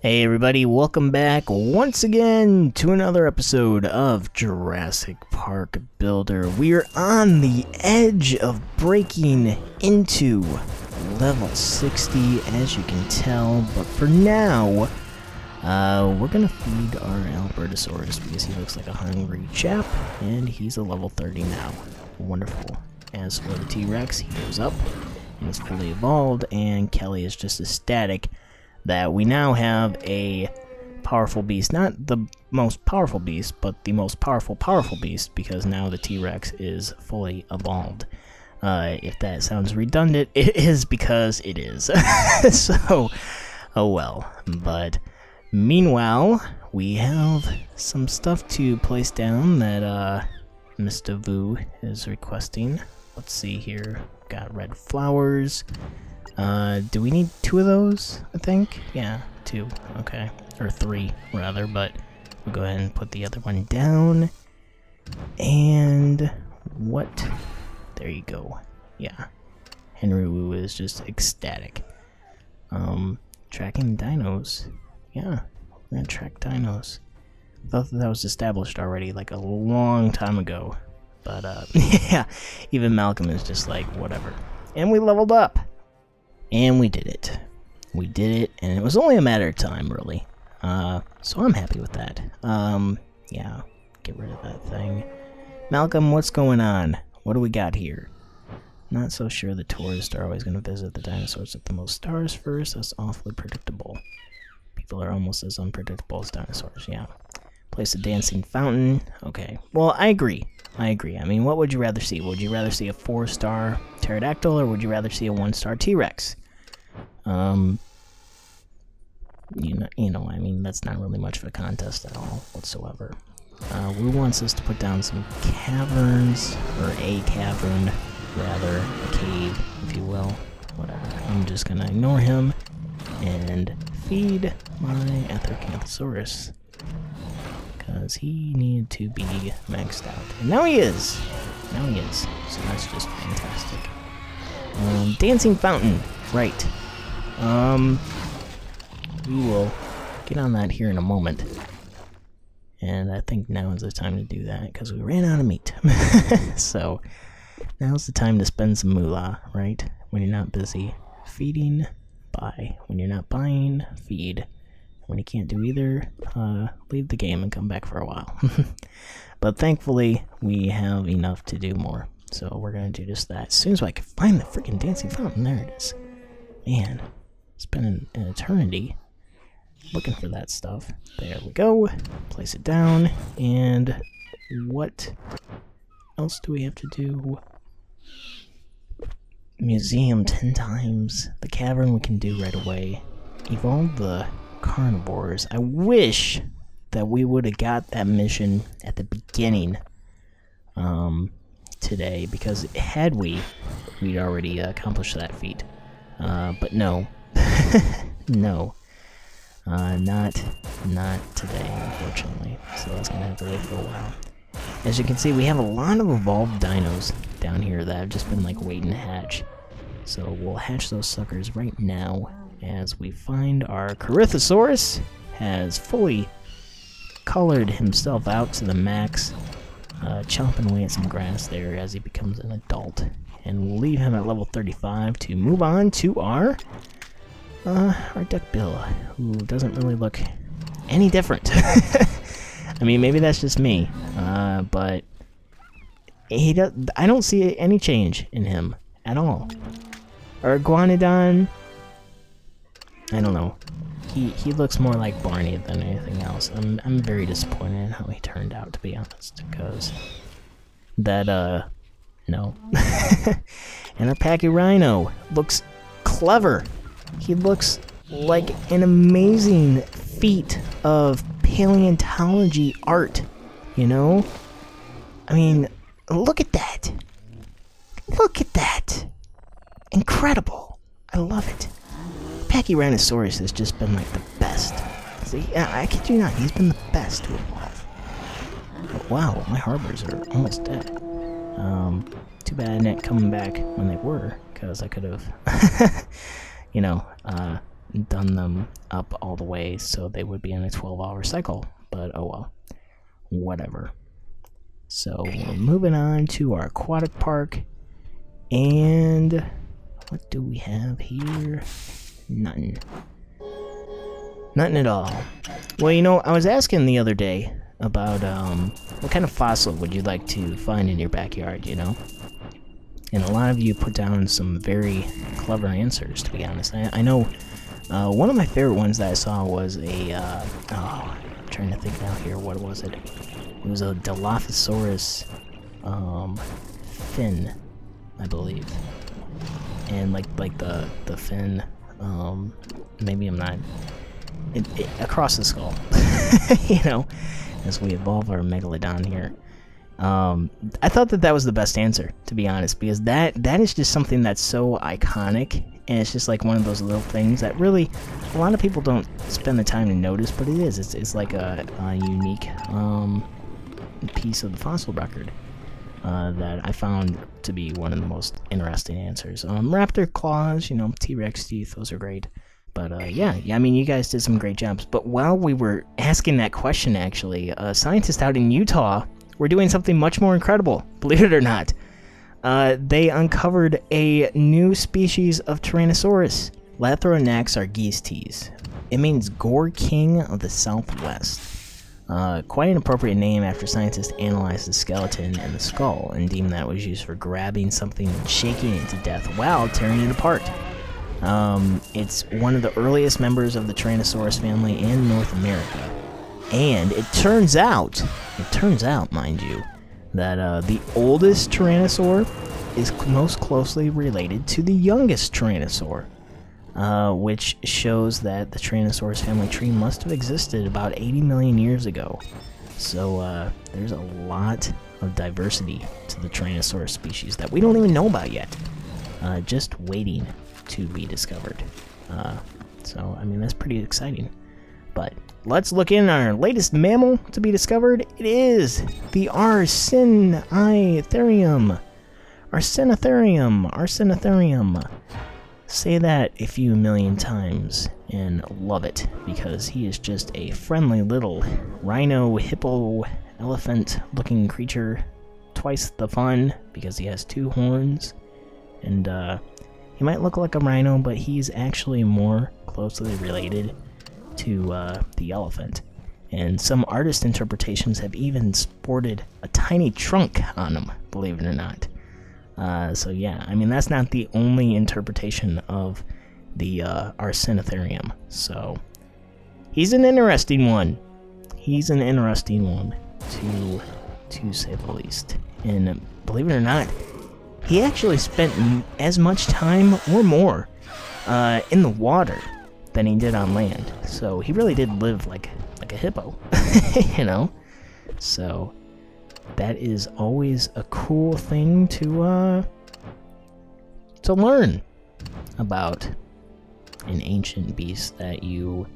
Hey everybody, welcome back once again to another episode of Jurassic Park Builder. We're on the edge of breaking into level 60, as you can tell, but for now, we're gonna feed our Albertosaurus because he looks like a hungry chap, and he's a level 30 now. Wonderful. As for the T-Rex, he goes up and is fully evolved, and Kelly is just ecstatic that we now have a powerful beast. Not the most powerful beast, but the most powerful beast, because now the T-Rex is fully evolved. If that sounds redundant, it is because it is. So, oh well. But meanwhile, we have some stuff to place down that Mr. Vu is requesting. Let's see here. Got red flowers. Do we need 2 of those, I think? Yeah, 2. Okay. Or 3, rather, but we'll go ahead and put the other one down. And what? There you go. Yeah. Henry Wu is just ecstatic. Tracking dinos. Yeah, we're gonna track dinos. I thought that was established already, like a long time ago. But, yeah, even Malcolm is just like, whatever. And we leveled up! And we did it. We did it, and it was only a matter of time, really. So I'm happy with that. Yeah, get rid of that thing. Malcolm, what's going on? What do we got here? Not so sure the tourists are always going to visit the dinosaurs with the most stars first. That's awfully predictable. People are almost as unpredictable as dinosaurs, yeah. Place a dancing fountain. Okay, well, I agree. I mean, what would you rather see? Would you rather see a 4-star pterodactyl, or would you rather see a 1-star T-Rex? You know, I mean, that's not really much of a contest at all, whatsoever. Wu wants us to put down some caverns, or a cavern, rather, a cave, if you will. Whatever. I'm just gonna ignore him and feed my Arsinoitherium. Because he needed to be maxed out. And now he is! Now he is. So that's just fantastic. Dancing fountain. Right. We will get on that here in a moment. And I think now is the time to do that, because we ran out of meat. So, now's the time to spend some moolah, right? When you're not busy feeding, buy. When you're not buying, feed. When you can't do either, leave the game and come back for a while. But thankfully, we have enough to do more. So we're going to do just that. As soon as I can find the freaking dancing fountain, there it is. Man, it's been an eternity looking for that stuff. There we go. Place it down. And what else do we have to do? Museum 10 times. The cavern we can do right away. Evolve the carnivores. I wish that we would have got that mission at the beginning today, because had we'd already accomplished that feat. But no. No. Not today, unfortunately. So that's gonna have to wait for a while. As you can see, we have a lot of evolved dinos down here that have just been like waiting to hatch. So we'll hatch those suckers right now, as we find our Corythosaurus has fully colored himself out to the max, chomping away at some grass there as he becomes an adult. And we'll leave him at level 35 to move on to our duckbill, who doesn't really look any different. I mean, maybe that's just me, but I don't see any change in him at all. Or Iguanodon, I don't know. He looks more like Barney than anything else. I'm very disappointed in how he turned out, to be honest, because that no. And our Packy Rhino looks clever. He looks like an amazing feat of paleontology art, you know? I mean, look at that. Look at that. Incredible. I love it. Pachyrhinosaurus has just been like the best. See, I kid you not, he's been the best to evolve. But wow, my harbors are almost dead. Too bad I didn't come back when they were, because I could have, you know, done them up all the way so they would be in a 12-hour cycle, but oh well, whatever. So we're moving on to our aquatic park, and what do we have here? Nothing. Nothing at all. Well, you know, I was asking the other day about what kind of fossil would you like to find in your backyard, you know? And a lot of you put down some very clever answers, to be honest. I know one of my favorite ones that I saw was a, I'm trying to think now here, what was it? It was a Dilophosaurus fin, I believe. And like the fin, maybe I'm not, across the skull, you know, as we evolve our Megalodon here. I thought that was the best answer, to be honest, because that is just something that's so iconic, and it's just like one of those little things that really a lot of people don't spend the time to notice, but it is. It's like a unique piece of the fossil record that I found to be one of the most interesting answers. Raptor claws, you know, T-Rex teeth, those are great. But yeah, I mean, you guys did some great jobs. But while we were asking that question, actually, scientists out in Utah were doing something much more incredible, believe it or not. They uncovered a new species of Tyrannosaurus. Lathronax argistes. It means Gore King of the Southwest. Quite an appropriate name after scientists analyzed the skeleton and the skull and deemed that it was used for grabbing something and shaking it to death while tearing it apart. It's one of the earliest members of the Tyrannosaurus family in North America. And it turns out, mind you, that the oldest Tyrannosaur is most closely related to the youngest Tyrannosaur, which shows that the Tyrannosaurus family tree must have existed about 80 million years ago. So there's a lot of diversity to the Tyrannosaurus species that we don't even know about yet, just waiting to be discovered. So, I mean, that's pretty exciting. But let's look in our latest mammal to be discovered. It is the Arsinoitherium. Arsinoitherium. Say that a few million times and love it, because he is just a friendly little rhino, hippo, elephant looking creature. Twice the fun, because he has 2 horns. And he might look like a rhino, but he's actually more closely related to the elephant. And some artist interpretations have even sported a tiny trunk on him, believe it or not. So yeah, I mean, that's not the only interpretation of the Arsinoitherium. So he's an interesting one. He's an interesting one, to say the least. And believe it or not, he actually spent as much time or more in the water than he did on land. So he really did live like a hippo, you know? So that is always a cool thing to learn about an ancient beast that you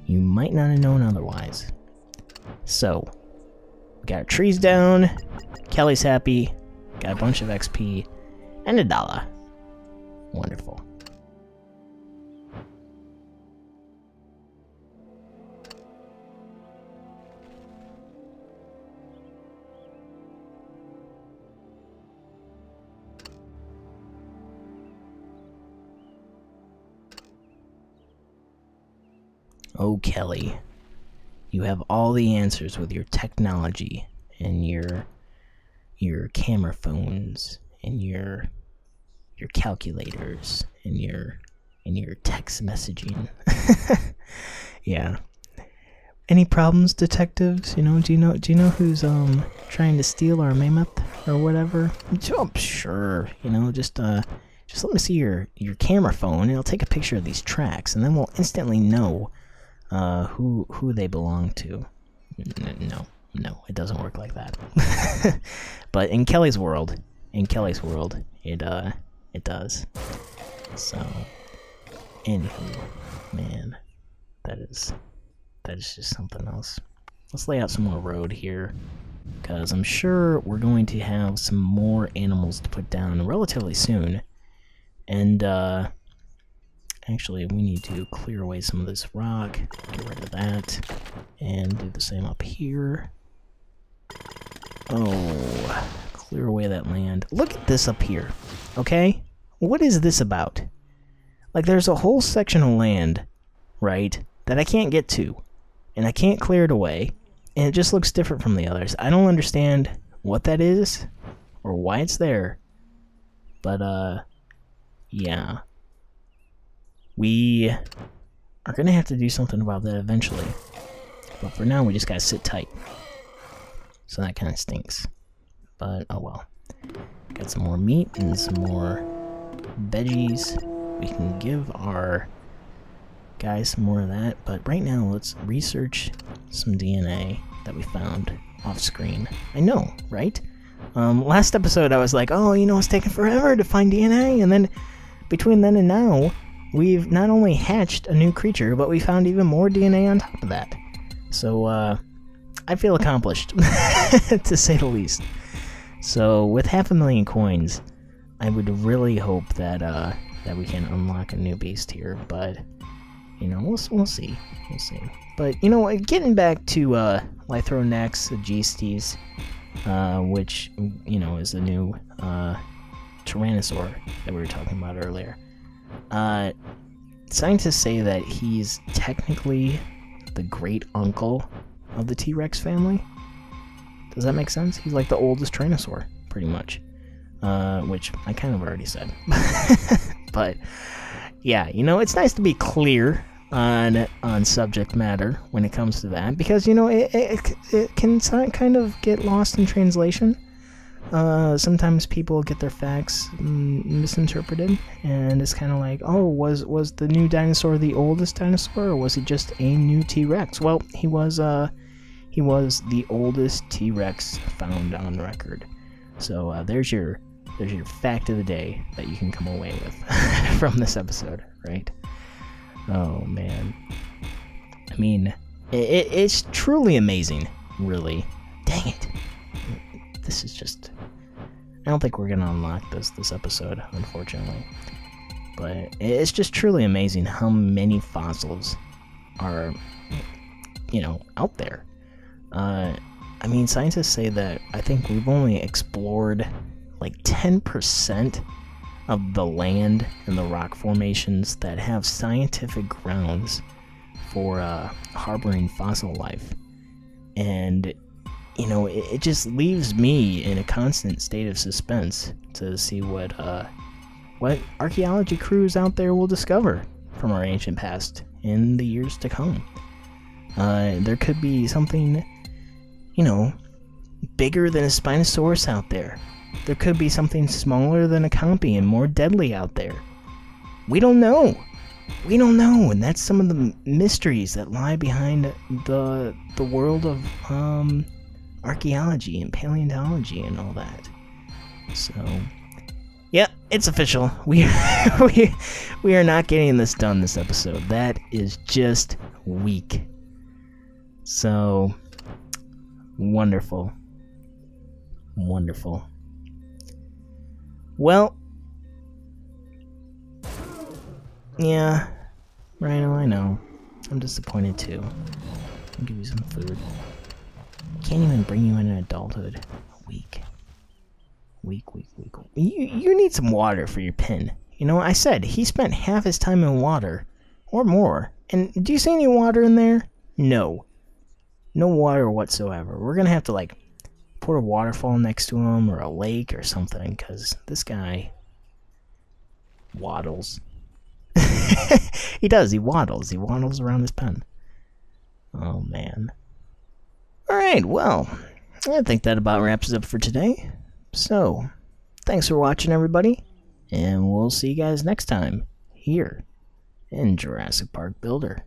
might not have known otherwise. So we got our trees down, Kelly's happy, got a bunch of XP, and $1. Wonderful. Oh, Kelly, you have all the answers with your technology and your camera phones and your calculators and your text messaging. Yeah. Any problems, detectives? You know, do you know who's trying to steal our mammoth or whatever? Oh, sure. You know, just let me see your camera phone, and it'll take a picture of these tracks, and then we'll instantly know who they belong to. No, it doesn't work like that. But in Kelly's world, it does. So, anywho, man, that is just something else. Let's lay out some more road here, because I'm sure we're going to have some more animals to put down relatively soon. And Actually, we need to clear away some of this rock, get rid of that, and do the same up here. Oh, clear away that land. Look at this up here, okay? What is this about? Like, there's a whole section of land, right, that I can't get to, and I can't clear it away, and it just looks different from the others. I don't understand what that is, or why it's there, but, yeah. We are gonna have to do something about that eventually. But for now, we just gotta sit tight. So that kind of stinks. But, oh well. Got some more meat and some more veggies. We can give our guys some more of that. But right now, let's research some DNA that we found off screen. I know, right? Last episode, I was like, oh, you know, it's taking forever to find DNA. And then, between then and now, we've not only hatched a new creature, but we found even more DNA on top of that. So, I feel accomplished, to say the least. So, with 500,000 coins, I would really hope that that we can unlock a new beast here. But, you know, we'll see. We'll see. But, you know, getting back to Lythronex Aegistes, which, you know, is the new Tyrannosaur that we were talking about earlier. Scientists say that he's technically the great uncle of the T-Rex family. Does that make sense? He's like the oldest Tyrannosaur, pretty much. Which I kind of already said. But, yeah, you know, it's nice to be clear on subject matter when it comes to that, because, you know, it can kind of get lost in translation. Sometimes people get their facts misinterpreted, and it's kind of like, oh, was the new dinosaur the oldest dinosaur, or was it just a new T-Rex? Well, he was the oldest T-Rex found on record. So there's your fact of the day that you can come away with from this episode, right? Oh man, I mean, it's truly amazing, really. Dang it. This is just... I don't think we're going to unlock this episode, unfortunately. But it's just truly amazing how many fossils are, you know, out there. I mean, scientists say that I think we've only explored like 10% of the land and the rock formations that have scientific grounds for harboring fossil life. And... you know, it just leaves me in a constant state of suspense to see what archaeology crews out there will discover from our ancient past in the years to come. There could be something, you know, bigger than a Spinosaurus out there. There could be something smaller than a Compy and more deadly out there. We don't know. We don't know, and that's some of the mysteries that lie behind the world of archaeology and paleontology and all that. So, yeah, it's official. We are not getting this done this episode. That is just weak. So, wonderful. Wonderful. Well, yeah, Rhino, I know. I'm disappointed too. I'll give you some food. Can't even bring you into adulthood. Weak. Weak. You need some water for your pin. You know, I said he spent half his time in water. Or more. And do you see any water in there? No. No water whatsoever. We're gonna have to, like, put a waterfall next to him, or a lake, or something, because this guy waddles. He does, he waddles. He waddles around his pen. Oh, man. Alright, well, I think that about wraps it up for today. So, thanks for watching, everybody, and we'll see you guys next time, here in Jurassic Park Builder.